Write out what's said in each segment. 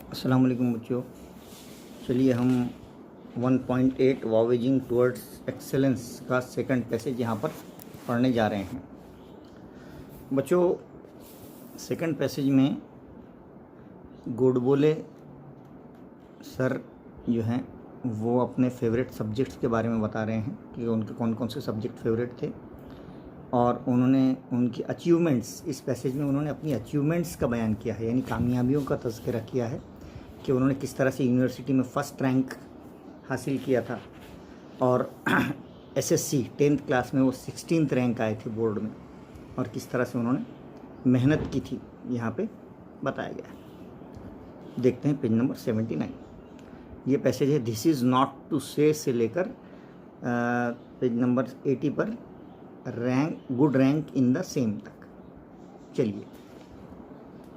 अस्सलाम वालेकुम बच्चों। चलिए हम 1.8 वॉवेजिंग टुवर्ड्स एक्सेलेंस का सेकंड पैसेज यहाँ पर पढ़ने जा रहे हैं। बच्चों, सेकंड पैसेज में गोडबोले सर जो हैं वो अपने फेवरेट सब्जेक्ट्स के बारे में बता रहे हैं कि उनके कौन कौन से सब्जेक्ट फेवरेट थे, और उन्होंने उनकी अचीवमेंट्स, इस पैसेज में उन्होंने अपनी अचीवमेंट्स का बयान किया है, यानी कामयाबियों का तज़किरा किया है कि उन्होंने किस तरह से यूनिवर्सिटी में फ़र्स्ट रैंक हासिल किया था, और एसएससी 10th क्लास में वो 16th रैंक आए थे बोर्ड में, और किस तरह से उन्होंने मेहनत की थी, यहाँ पे बताया गया है। देखते हैं पेज नंबर 79। ये पैसेज है दिस इज़ नॉट टू से लेकर पेज नंबर 80 पर good rank in the same तक। चलिए,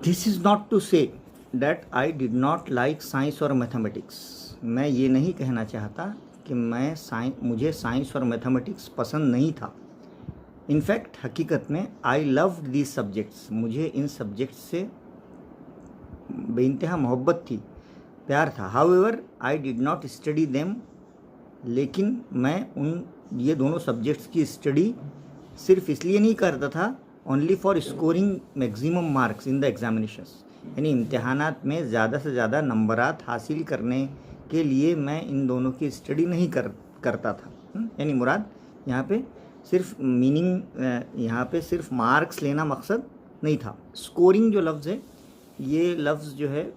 this is not to say that I did not like science और मैथमेटिक्स। मैं ये नहीं कहना चाहता कि मुझे साइंस और मैथमेटिक्स पसंद नहीं था। इनफैक्ट हकीकत में आई लव्ड दीज सब्जेक्ट्स, मुझे इन सब्जेक्ट्स से बेइंतहा मोहब्बत थी, प्यार था। However I did not study them, लेकिन मैं ये दोनों सब्जेक्ट्स की स्टडी सिर्फ इसलिए नहीं करता था only for scoring maximum marks in the examinations, यानी इम्तहानात में ज़्यादा से ज़्यादा नंबरात हासिल करने के लिए मैं इन दोनों की स्टडी नहीं करता था। यानी मुराद यहाँ पे सिर्फ यहाँ पे सिर्फ मार्क्स लेना मकसद नहीं था। स्कोरिंग जो लफ्ज़ है, ये लफ्ज़ जो है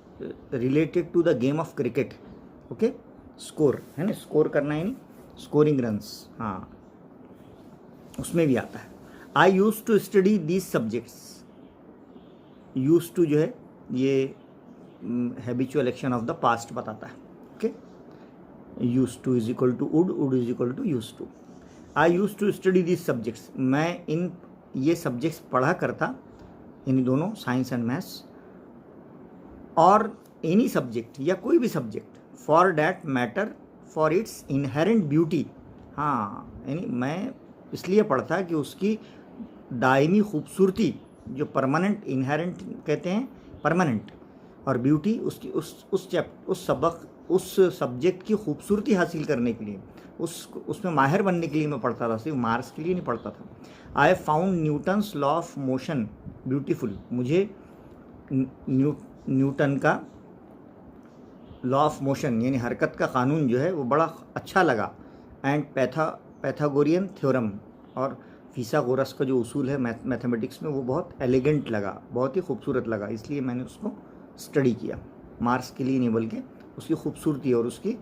related to the game of cricket. Okay, score है ना, स्कोर करना यानी स्कोरिंग रन्स, हाँ, उसमें भी आता है। I used to study these subjects. Used to जो है ये habitual action of the past बताता है। Okay, used to is equal to would is equal to used to. I used to study these subjects, मैं ये subjects पढ़ा करता, यानी दोनों साइंस एंड मैथ्स, और एनी सब्जेक्ट या कोई भी subject, for that matter for its inherent beauty. हाँ, यानी मैं इसलिए पढ़ता कि उसकी दायमी खूबसूरती, जो परमानेंट, इनहेरेंट कहते हैं परमानेंट, और ब्यूटी उसकी उस सब्जेक्ट की खूबसूरती हासिल करने के लिए, उसमें माहिर बनने के लिए मैं पढ़ता था, सिर्फ मार्क्स के लिए नहीं पढ़ता था। I found Newton's law of motion beautiful, मुझे न्यूटन का लॉ ऑफ मोशन यानी हरकत का कानून जो है वो बड़ा अच्छा लगा। एंड पैथागोरियन थ्योरम, और फिसागोरस का जो उसूल है मैथमेटिक्स में, वो बहुत एलिगेंट लगा, बहुत ही खूबसूरत लगा, इसलिए मैंने उसको स्टडी किया। मार्क्स के लिए नहीं बल्कि उसकी खूबसूरती और उसकी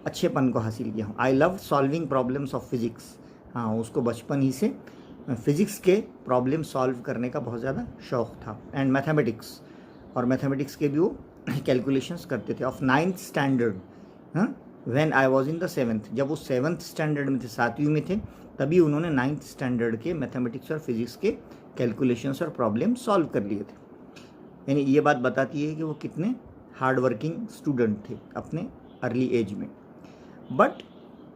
अच्छेपन को हासिल किया। I love solving problems of physics, हाँ, उसको बचपन ही से फिज़िक्स के प्रॉब्लम सॉल्व करने का बहुत ज़्यादा शौक़ था। एंड मैथमेटिक्स, और मैथमेटिक्स के भी वो कैलकुलेशंस करते थे। ऑफ 9th स्टैंडर्ड, हाँ, when I was in the 7th, जब वो 7th स्टैंडर्ड में थे, 7वीं में थे, तभी उन्होंने 9th स्टैंडर्ड के मैथमेटिक्स और फिज़िक्स के कैलकुलेशंस और प्रॉब्लम सॉल्व कर लिए थे। यानी ये बात बताती है कि वो कितने हार्ड वर्किंग स्टूडेंट थे अपने अर्ली एज में। But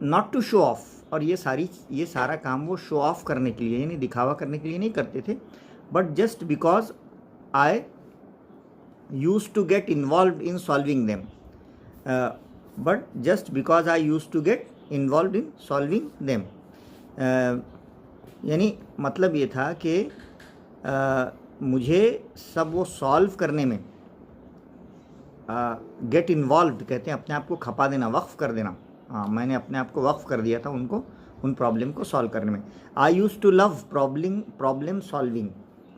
not to show off, और ये सारा काम वो शो ऑफ करने के लिए, यानी दिखावा करने के लिए नहीं करते थे, but just because I used to get involved in solving them, but just because I used to get involved in solving them, यानी मतलब ये था कि मुझे सब वो सॉल्व करने में, गेट इन्वॉल्व कहते हैं अपने आप को खपा देना, वक्फ कर देना, हाँ, मैंने अपने आप को वक्फ कर दिया था उनको, उन प्रॉब्लम को सॉल्व करने में। I used to love problem solving,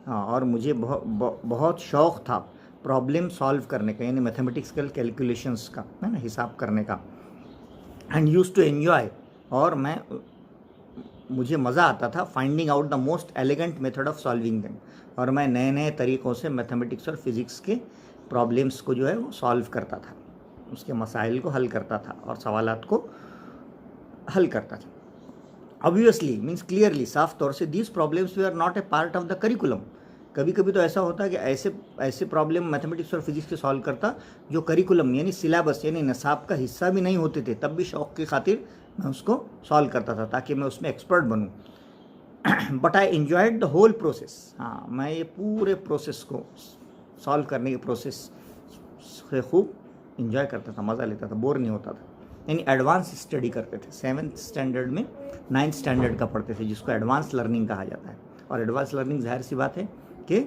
हाँ, और मुझे बहुत शौक़ था प्रॉब्लम सॉल्व करने का, यानी मैथमेटिक्सल कैलकुलेशंस का, है ना, हिसाब करने का। एंड यूज़ टू एन्जॉय, और मुझे मज़ा आता था finding out the most elegant method of solving them, और मैं नए नए तरीक़ों से मैथमेटिक्स और फिज़िक्स के प्रॉब्लम्स को जो है वो सॉल्व करता था, उसके मसाइल को हल करता था और सवालात को हल करता था। ऑब्वियसली मीन्स क्लियरली, साफ तौर से, these problems we are not a part of the curriculum. कभी कभी तो ऐसा होता है कि ऐसे प्रॉब्लम मैथमेटिक्स और फिज़िक्स के सॉल्व करता जो करिकुलम यानी सिलेबस यानी निसाब का हिस्सा भी नहीं होते थे, तब भी शौक़ की खातिर मैं उसको सॉल्व करता था ताकि मैं उसमें एक्सपर्ट बनूं। But I enjoyed the whole process, हाँ, मैं ये पूरे प्रोसेस को सॉल्व करने की प्रोसेस उससे खूब इंजॉय करता था, मज़ा लेता था, बोर नहीं होता था। यानी एडवांस स्टडी करते थे। 7th स्टैंडर्ड में 9th स्टैंडर्ड का पढ़ते थे, जिसको एडवांस लर्निंग कहा जाता है। और एडवांस लर्निंग जाहिर सी बात है कि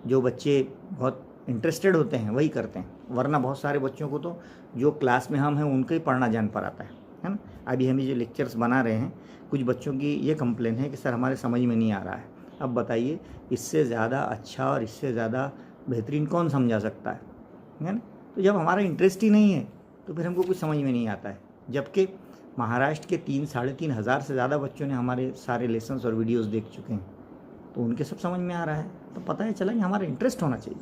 जो बच्चे बहुत इंटरेस्टेड होते हैं वही करते हैं, वरना बहुत सारे बच्चों को तो जो क्लास में हम हैं उनका ही पढ़ना जान पर आता है ना। अभी हम ये जो लेक्चर्स बना रहे हैं, कुछ बच्चों की ये कंप्लेन है कि सर हमारे समझ में नहीं आ रहा है। अब बताइए इससे ज़्यादा अच्छा और इससे ज़्यादा बेहतरीन कौन समझा सकता है ना। तो जब हमारा इंटरेस्ट ही नहीं है तो फिर हमको कुछ समझ में नहीं आता है। जबकि महाराष्ट्र के 3-3.5 हज़ार से ज़्यादा बच्चों ने हमारे सारे लेसन्स और वीडियोस देख चुके हैं, तो उनके सब समझ में आ रहा है। तो पता है चला कि हमारा इंटरेस्ट होना चाहिए।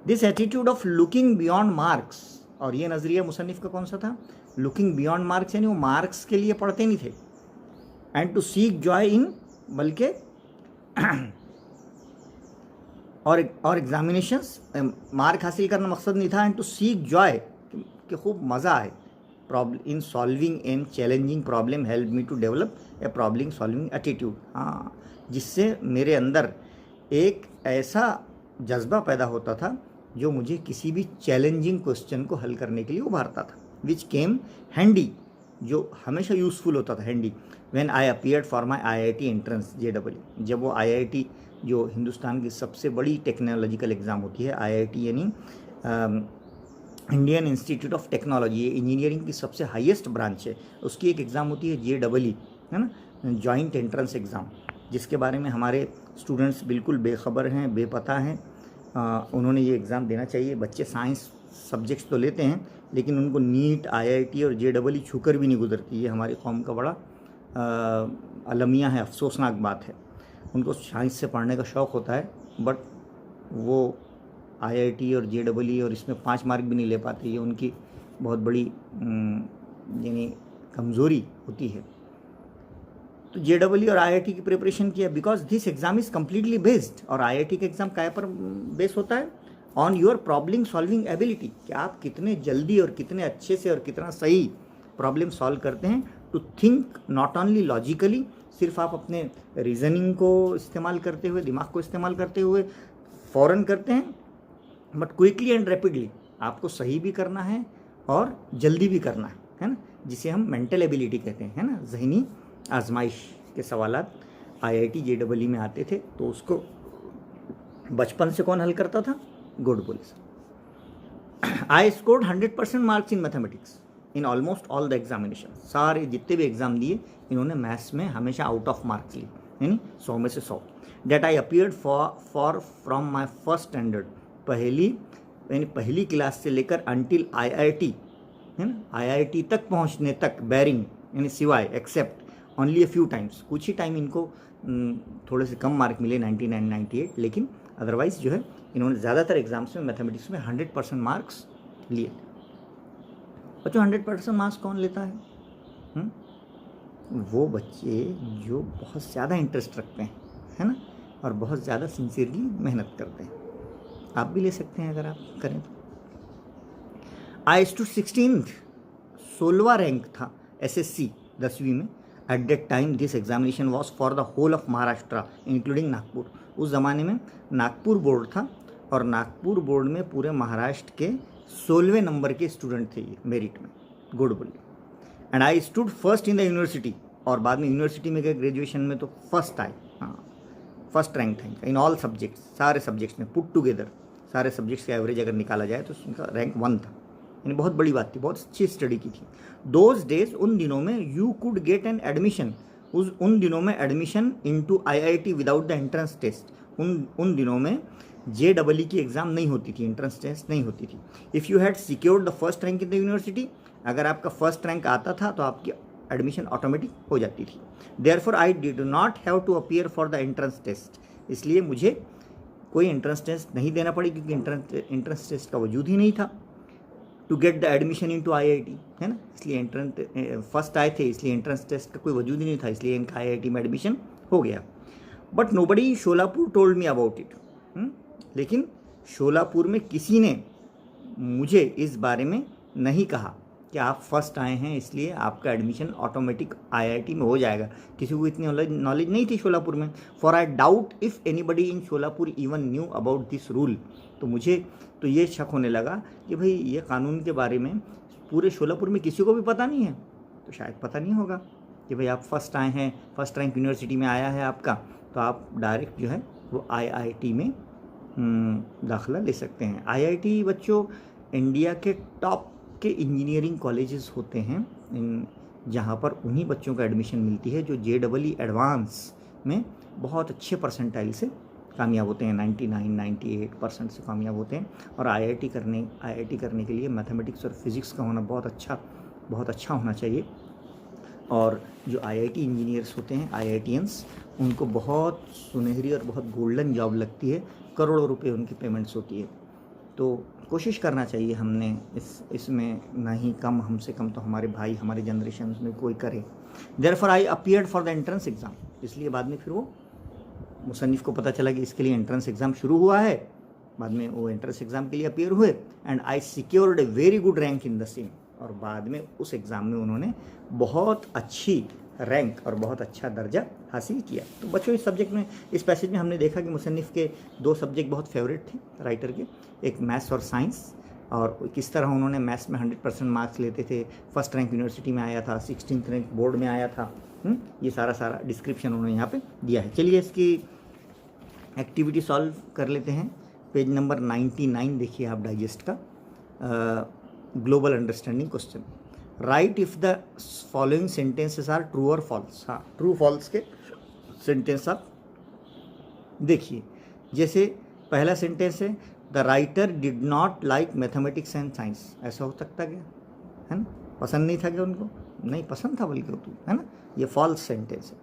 This attitude of looking beyond marks, और ये नज़रिया मुसन्निफ़ का कौन सा था? लुकिंग बियॉन्ड मार्क्स, यानी वो मार्क्स के लिए पढ़ते नहीं थे। And to seek joy in, बल्कि और एग्जामिनेशंस, मार्क हासिल करना मकसद नहीं था। एंड टू सीक जॉय, कि खूब मज़ा आए। Problem in solving an challenging problem help me to develop a problem solving attitude. हाँ, जिससे मेरे अंदर एक ऐसा जज्बा पैदा होता था जो मुझे किसी भी चैलेंजिंग क्वेश्चन को हल करने के लिए उभारता था। विच केम हैंडी, जो हमेशा यूज़फुल होता था, handy, when I appeared for my IIT entrance JEE। जब वो IIT, जो हिंदुस्तान की सबसे बड़ी टेक्नोलॉजिकल एग्ज़ाम होती है, IIT यानी इंडियन इंस्टीट्यूट ऑफ टेक्नोलॉजी, ये इंजीनियरिंग की सबसे हाईएस्ट ब्रांच है, उसकी एक एग्ज़ाम होती है JEE, है ना, जॉइंट एंट्रेंस एग्ज़ाम, जिसके बारे में हमारे स्टूडेंट्स बिल्कुल बेखबर हैं, बेपता हैं। उन्होंने ये एग्ज़ाम देना चाहिए। बच्चे साइंस सब्जेक्ट्स तो लेते हैं, लेकिन उनको नीट, IIT और JEE छूकर भी नहीं गुजरती। ये हमारी कौम का बड़ा अलमिया है, अफसोसनाक बात है। उनको साइंस से पढ़ने का शौक़ होता है, बट वो IIT और JEE और इसमें 5 मार्क भी नहीं ले पाते। ये उनकी बहुत बड़ी यानी कमज़ोरी होती है। तो JEE और IIT की प्रिपरेशन किया, because this exam is completely based. और IIT का एग्ज़ाम क्या पर बेस होता है? On your problem solving ability, कि आप कितने जल्दी और कितने अच्छे से और कितना सही प्रॉब्लम सॉल्व करते हैं। To think not only logically, सिर्फ आप अपने रीजनिंग को इस्तेमाल करते हुए, दिमाग को इस्तेमाल करते हुए फ़ौरन करते हैं, बट क्विकली एंड रैपिडली। आपको सही भी करना है और जल्दी भी करना है ना, जिसे हम मेंटल एबिलिटी कहते हैं, है ना। जहनी आजमाइश के सवालात IIT JEE में आते थे, तो उसको बचपन से कौन हल करता था? Good police. I scored 100% marks in mathematics in almost all the examination. सारे जितने भी एग्ज़ाम दिए इन्होंने मैथ्स में हमेशा आउट ऑफ मार्क्स लिए, यानी 100 में से 100। That I appeared for from my first standard, पहली क्लास से लेकर अंटिल IIT, है ना, IIT तक पहुंचने तक, बैरिंग यानी सिवाय, except only a few times, कुछ ही टाइम इनको थोड़े से कम मार्क मिले, 99, 98, लेकिन अदरवाइज़ जो है इन्होंने ज़्यादातर एग्जाम्स में मैथमेटिक्स में 100% मार्क्स लिए। बच्चों 100% मार्क्स कौन लेता है? वो बच्चे जो बहुत ज़्यादा इंटरेस्ट रखते हैं, है ना, और बहुत ज़्यादा सिंसियरली मेहनत करते हैं। आप भी ले सकते हैं अगर आप करें तो। आई स्टूड 16th, 16वां रैंक था SSC 10वीं में। At that time this examination was for the whole of Maharashtra including Nagpur. उस ज़माने में नागपुर बोर्ड था, और नागपुर बोर्ड में पूरे महाराष्ट्र के 16वें नंबर के स्टूडेंट थे ये मेरिट में, गुड बोलिए। And I stood first in the university, और बाद में यूनिवर्सिटी में गए ग्रेजुएशन में तो फर्स्ट आए। हाँ, फर्स्ट रैंक था इनका इन ऑल सब्जेक्ट्स, सारे सब्जेक्ट्स में पुट टुगेदर, सारे सब्जेक्ट्स का एवरेज अगर निकाला जाए तो उनका रैंक 1 था, यानी बहुत बड़ी बात थी, बहुत अच्छी स्टडी की थी। दोज डेज, उन दिनों में, you could get an admission, उन दिनों में admission into IIT without the entrance test. उन दिनों में JEE की एग्ज़ाम नहीं होती थी, एंट्रेंस टेस्ट नहीं होती थी। If you had secured the first rank in the university, अगर आपका फर्स्ट रैंक आता था तो आपकी एडमिशन ऑटोमेटिक हो जाती थी। Therefore I did not have to appear for the entrance test, इसलिए मुझे कोई एंट्रेंस टेस्ट नहीं देना पड़ी, क्योंकि एंट्रेंस टेस्ट का वजूद ही नहीं था to get the admission into IIT, है ना। इसलिए एंट्रेंस फर्स्ट आए थे, इसलिए एंट्रेंस टेस्ट का कोई वजूद ही नहीं था, इसलिए इनका IIT में एडमिशन हो गया। But nobody Sholapur told me about it. लेकिन शोलापुर में किसी ने मुझे इस बारे में नहीं कहा कि आप फर्स्ट आए हैं इसलिए आपका एडमिशन ऑटोमेटिक आईआईटी में हो जाएगा। किसी को इतनी नॉलेज नहीं थी शोलापुर में। For I doubt if anybody in Sholapur even knew about this rule. तो मुझे तो ये शक होने लगा कि भाई ये कानून के बारे में पूरे शोलापुर में किसी को भी पता नहीं है, तो शायद पता नहीं होगा कि भाई आप फर्स्ट आए हैं, फर्स्ट रैंक यूनिवर्सिटी में आया है आपका, तो आप डायरेक्ट जो है वो आईआईटी में दाखिला ले सकते हैं। आईआईटी बच्चों इंडिया के टॉप के इंजीनियरिंग कॉलेजेस होते हैं, जहाँ पर उन्हीं बच्चों का एडमिशन मिलती है जो JEE एडवांस में बहुत अच्छे परसेंटाइल से कामयाब होते हैं, 99-98% से कामयाब होते हैं। और आईआईटी करने के लिए मैथमेटिक्स और फिज़िक्स का होना बहुत अच्छा होना चाहिए। और जो आईआईटी इंजीनियर्स होते हैं, आईआईटीएंस, उनको बहुत सुनहरी और बहुत गोल्डन जॉब लगती है, करोड़ों रुपए उनकी पेमेंट्स होती है। तो कोशिश करना चाहिए हमने इसमें नहीं कम, हमसे कम तो हमारे भाई हमारे जनरेशन में कोई करे। Therefore I appeared for the entrance exam. इसलिए बाद में फिर वो मुसन्निफ़ को पता चला कि इसके लिए एंट्रेंस एग्ज़ाम शुरू हुआ है, बाद में वो एंट्रेंस एग्ज़ाम के लिए अपीयर हुए and I secured a very good rank in the same. और बाद में उस एग्ज़ाम में उन्होंने बहुत अच्छी रैंक और बहुत अच्छा दर्जा हासिल किया। तो बच्चों इस सब्जेक्ट में, इस पैसेज में हमने देखा कि मुसन्निफ़ के 2 सब्जेक्ट बहुत फेवरेट थे राइटर के, एक मैथ्स और साइंस, और किस तरह उन्होंने मैथ्स में 100% मार्क्स लेते थे, फर्स्ट रैंक यूनिवर्सिटी में आया था, 16th रैंक बोर्ड में आया था। ये सारा डिस्क्रिप्शन उन्होंने यहाँ पे दिया है। चलिए इसकी एक्टिविटी सॉल्व कर लेते हैं। पेज नंबर 99 देखिए आप डाइजेस्ट का, global understanding question. Write if the following sentences are true और फॉल्स। हाँ, ट्रू फॉल्स के सेंटेंस आप देखिए। जैसे पहला सेंटेंस है the writer did not like mathematics and science. ऐसा हो सकता क्या, है ना? पसंद नहीं था क्या उनको? नहीं पसंद था बल्कि तो, है ना? ये फॉल्स सेंटेंस है।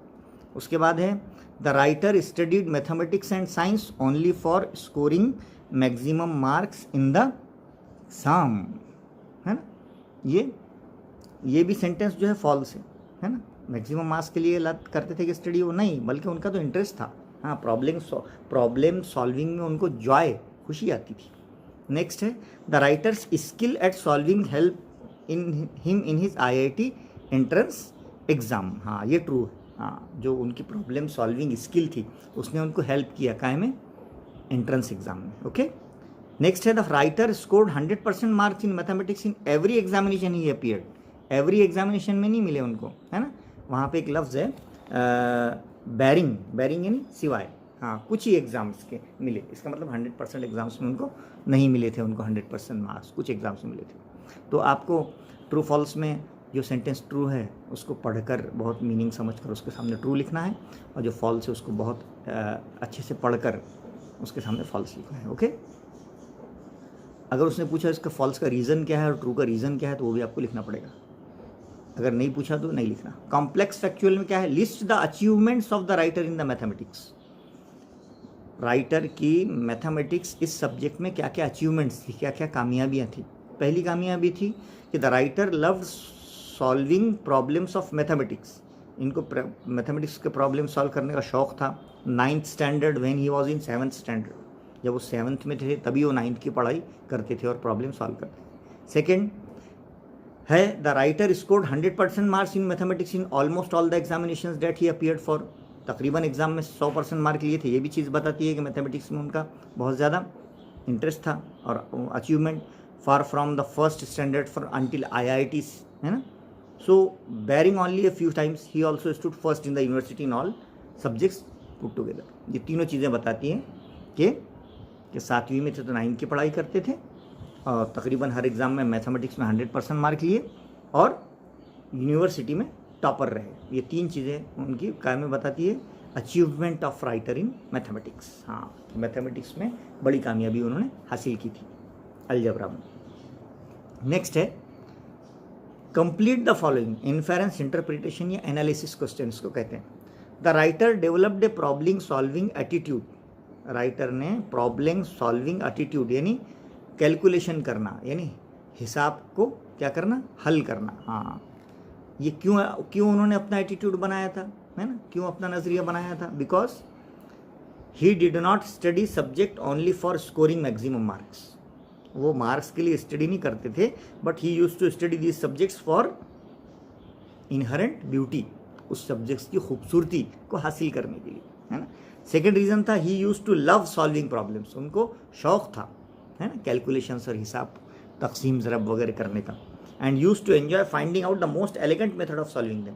उसके बाद है the writer studied mathematics and science only for scoring maximum marks in the exam, है ना? ये भी सेंटेंस जो है फॉल्स है ना? मैक्सिमम मार्क्स के लिए करते थे कि स्टडी, वो नहीं, बल्कि उनका तो इंटरेस्ट था। हाँ, प्रॉब्लम सॉल्विंग में उनको जॉय, खुशी आती थी। नेक्स्ट है the writers skill eight solving help in him in his IIT entrance exam. हाँ, ये ट्रू है। हाँ, जो उनकी प्रॉब्लम सॉल्विंग स्किल थी उसने उनको हेल्प किया काहे में? एंट्रेंस एग्जाम में। ओके, नेक्स्ट है the writer scored 100% marks in mathematics in every examination he appeared. Every examination में नहीं मिले उनको, है ना? वहाँ पे एक लफ्ज़ है बैरिंग यानी सिवाय। हाँ, कुछ ही एग्ज़ाम्स के मिले, इसका मतलब 100% एग्ज़ाम्स में उनको नहीं मिले थे, उनको 100% मार्क्स कुछ एग्ज़ाम्स में मिले थे। तो आपको ट्रू फॉल्स में जो सेंटेंस ट्रू है उसको पढ़कर बहुत मीनिंग समझकर उसके सामने ट्रू लिखना है, और जो फॉल्स है उसको बहुत अच्छे से पढ़कर उसके सामने फॉल्स लिखना है। ओके, अगर उसने पूछा इसका फॉल्स का रीज़न क्या है और ट्रू का रीज़न क्या है तो वो भी आपको लिखना पड़ेगा। अगर नहीं पूछा तो नहीं लिखना। कॉम्प्लेक्स फैक्चुअल में क्या है? List the achievements of the writer in the mathematics. Writer की मैथमेटिक्स इस सब्जेक्ट में क्या क्या अचीवमेंट्स थी, क्या क्या कामयाबियाँ थी। पहली कामयाबी थी कि the writer loved solving problems of mathematics. इनको मैथमेटिक्स के प्रॉब्लम सॉल्व करने का शौक़ था। 9th standard when he was in 7th standard, जब वो 7th में थे तभी वो 9th की पढ़ाई करते थे और प्रॉब्लम सॉल्व करते थे। सेकेंड है the writer scored 100% marks in mathematics in almost all the examinations that he appeared for. तकरीबन एग्जाम में 100% मार्क लिए थे। ये भी चीज़ बताती है कि मैथमेटिक्स में उनका बहुत ज़्यादा इंटरेस्ट था और achievement. Far from the first standard for until IITs, है ना? So barring only a few times he also stood first in the university in all subjects put together. ये तीनों चीज़ें बताती हैं कि 7वीं में थे तो 9 की पढ़ाई करते थे और तकरीबन हर एग्ज़ाम में मैथमेटिक्स में 100% मार्क लिए और यूनिवर्सिटी में टॉपर रहे। ये 3 चीज़ें उनकी काय में बताती है achievement of writer in mathematics. हाँ, मैथमेटिक्स में बड़ी कामयाबी उन्होंने हासिल की थी अलजेब्रा में। नेक्स्ट है complete the following. Inference, interpretation या एनालिसिस क्वेश्चंस को कहते हैं। The writer developed A problem solving attitude. Writer ने प्रॉब्लम सॉल्विंग एटीट्यूड यानी कैलकुलेशन करना, यानी हिसाब को क्या करना, हल करना। हाँ, ये क्यों उन्होंने अपना एटीट्यूड बनाया था, है ना? क्यों अपना नज़रिया बनाया था? Because he did not study subject only for scoring maximum marks. वो मार्क्स के लिए स्टडी नहीं करते थे, but he used to study these subjects for inherent beauty, उस सब्जेक्ट्स की खूबसूरती को हासिल करने के लिए, है ना। सेकेंड रीज़न था he used to love solving problems, उनको शौक़ था, है ना, कैलकुलेशंस और हिसाब तकसीम ज़रब वगैरह करने का। And used to enjoy finding out the most elegant method of solving them,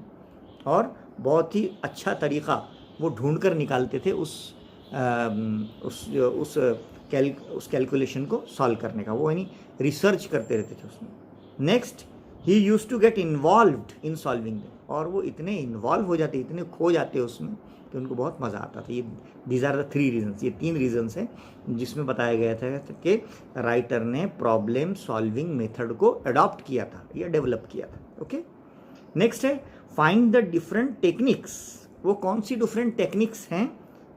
और बहुत ही अच्छा तरीक़ा वो ढूंढ कर निकालते थे उस कैलकुलेशन को सॉल्व करने का, वो यानी रिसर्च करते रहते थे उसमें। Next, he used to get involved in solving them, और वो इतने इन्वॉल्व हो जाते, इतने खो जाते उसमें कि उनको बहुत मज़ा आता था। ये दीज आर द 3 रीजन्स, ये 3 रीजन्स हैं जिसमें बताया गया था कि राइटर ने प्रॉब्लम सॉल्विंग मेथड को अडॉप्ट किया था या डेवलप किया था। ओके, नेक्स्ट है फाइंड द डिफरेंट टेक्निक्स, वो कौन सी डिफरेंट टेक्निक्स हैं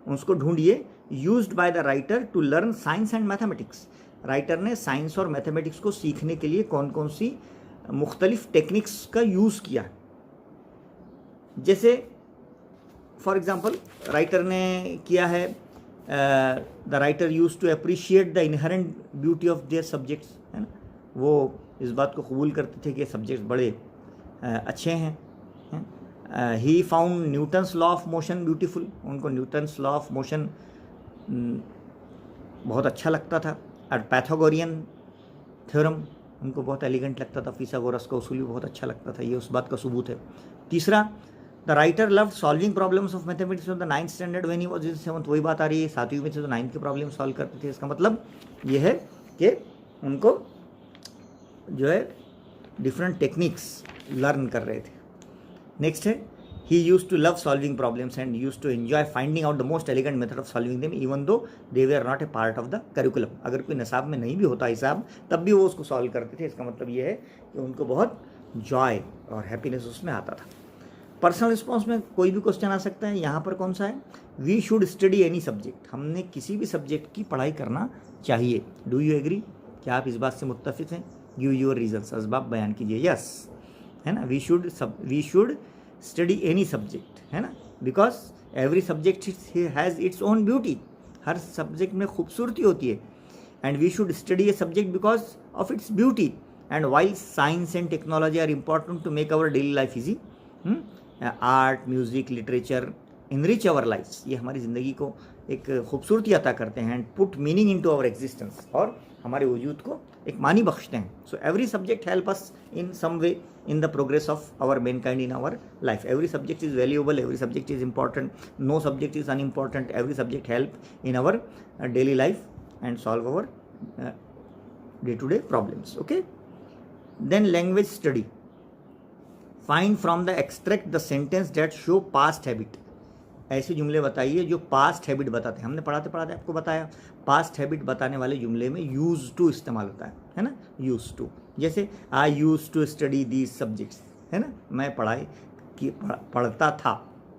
उसको ढूंढिए, used by the writer to learn science and mathematics, writer ने साइंस और मैथमेटिक्स को सीखने के लिए कौन कौन सी मुख्तलिफ टेक्निक्स का यूज़ किया। जैसे फॉर एग्जांपल राइटर ने किया है, the writer used to appreciate the inherent beauty of their subjects, है ना, वो इस बात को कबूल करते थे कि सब्जेक्ट्स बड़े अच्छे हैं। He found Newton's law of motion beautiful, उनको न्यूटन्स लॉ ऑफ मोशन बहुत अच्छा लगता था। और पैथागोरियन थ्योरम उनको बहुत एलिगेंट लगता था, फिथागोरस का उसूल भी बहुत अच्छा लगता था, ये उस बात का सबूत है। तीसरा, the writer loved solving problems of mathematics of the 9th standard when he was in 7th, वही बात आ रही है 7वीं में से तो 9th के प्रॉब्लम सॉल्व करते थे। इसका मतलब ये है कि उनको जो है डिफरेंट टेक्निक्स लर्न कर रहे थे। नेक्स्ट है he used to love solving problems and used to enjoy finding out the most elegant method of solving them even though they were not a part of the curriculum, अगर कोई निसाब में नहीं भी होता हिसाब तब भी वो उसको सॉल्व करते थे। इसका मतलब ये है कि उनको बहुत जॉय और हैप्पीनेस उसमें आता था। पर्सनल रिस्पॉन्स में कोई भी क्वेश्चन आ सकता है, यहाँ पर कौन सा है, we should study any subject, हमने किसी भी सब्जेक्ट की पढ़ाई करना चाहिए। डू यू एग्री, क्या आप इस बात से मुत्तफिक हैं? गिव योर रीजंस, असबाब बयान कीजिए। यस, है ना, we should study any subject, है ना, because every subject has its own beauty, हर सब्जेक्ट में खूबसूरती होती है। And we should study a subject because of its beauty and while science and technology are important to make our daily life easy, art, music, literature enrich our lifes, ये हमारी ज़िंदगी को एक खूबसूरती अता करते हैं, and put meaning into our existence, और हमारे वजूद को एक मानी बख्शते हैं। So every subject help us in some way in the progress of our mankind in our life. Every subject is valuable, every subject is important, no subject is unimportant, every subject help in our daily life and solve our day-to-day problems. Okay, then language study, find from the extract the sentence that show past habit, ऐसे जुमले बताइए जो past habit बताते हैं। हमने पढ़ाते पढ़ाते आपको बताया पास्ट हैबिट बताने वाले जुमले में यूज टू इस्तेमाल होता है ना, यूज टू, जैसे I used to study these subjects, है ना, मैं पढ़ता था,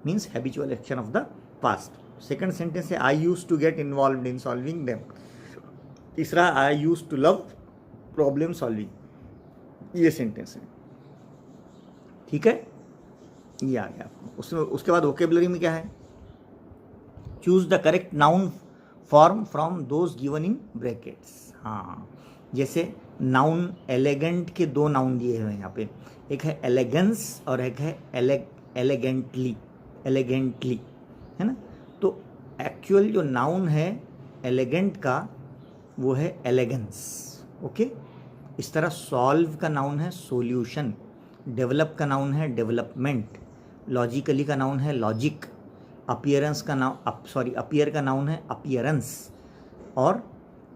means habitual action of the past. Second sentence है I used to get involved in solving them. तीसरा I used to love problem solving, ये सेंटेंस है, ठीक है, ये आ गया आपको। उसमें उसके बाद वोकेबलरी में क्या है, choose the correct noun form from those given in brackets. हाँ, जैसे नाउन एलिगेंट के 2 नाउन दिए हुए हैं यहाँ पे, एक है एलिगेंस और एक है एलिगेंटली, है ना। तो एक्चुअल जो नाउन है एलिगेंट का वो है एलिगेंस। ओके, इस तरह सॉल्व का नाउन है सॉल्यूशन, डेवलप का नाउन है डेवलपमेंट, लॉजिकली का नाउन है लॉजिक, अपीयरेंस का अपीयर का नाउन है अपीयरेंस, और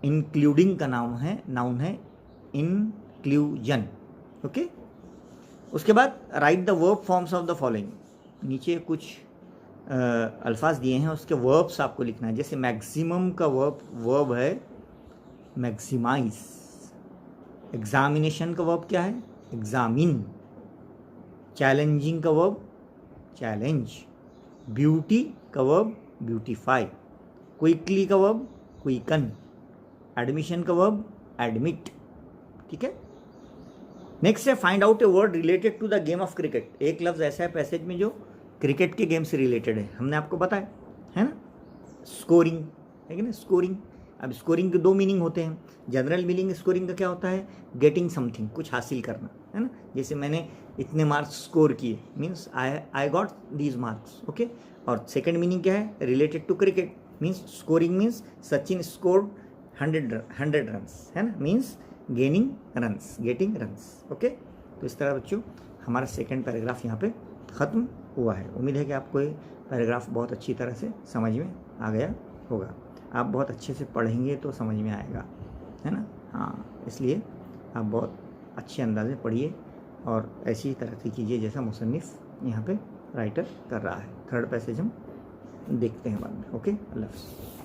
इंक्लूडिंग का नाउन है इंक्लूजन। ओके, उसके बाद right the verb forms of the following, नीचे कुछ अल्फाज दिए हैं, उसके वर्ब्स आपको लिखना है। जैसे मैक्सिमम का वर्ब है मैक्सिमाइज, एग्जामिनेशन का वर्ब क्या है एग्जामिन, चैलेंजिंग का वर्ब चैलेंज, ब्यूटी का वर्ब ब्यूटीफाई, क्विकली का वर्ब क्विकन, एडमिशन का वर्ब एडमिट, ठीक है। नेक्स्ट है find out a word related to the game of cricket, एक लफ्ज़ ऐसा है पैसेज में जो क्रिकेट के गेम से रिलेटेड है, हमने आपको बताया है ना, स्कोरिंग है कि ना, स्कोरिंग। अब स्कोरिंग के दो मीनिंग होते हैं। जनरल मीनिंग स्कोरिंग का क्या होता है, गेटिंग समथिंग, कुछ हासिल करना, है ना। जैसे मैंने इतने मार्क्स स्कोर किए, means I got these marks, okay. और सेकंड मीनिंग क्या है, related to cricket, means scoring means Sachin scored 100 runs, है ना, means gaining runs, getting runs, okay. तो इस तरह बच्चों हमारा सेकंड पैराग्राफ यहाँ पे ख़त्म हुआ है। उम्मीद है कि आपको ये पैराग्राफ बहुत अच्छी तरह से समझ में आ गया होगा। आप बहुत अच्छे से पढ़ेंगे तो समझ में आएगा, है ना। हाँ, इसलिए आप बहुत अच्छे अंदाज में पढ़िए और ऐसी ही तरक्की कीजिए जैसा मुसन्निफ़ यहाँ पे राइटर कर रहा है। थर्ड पैसेज हम देखते हैं बाद में, ओके। अल्लाह हाफ़िज़।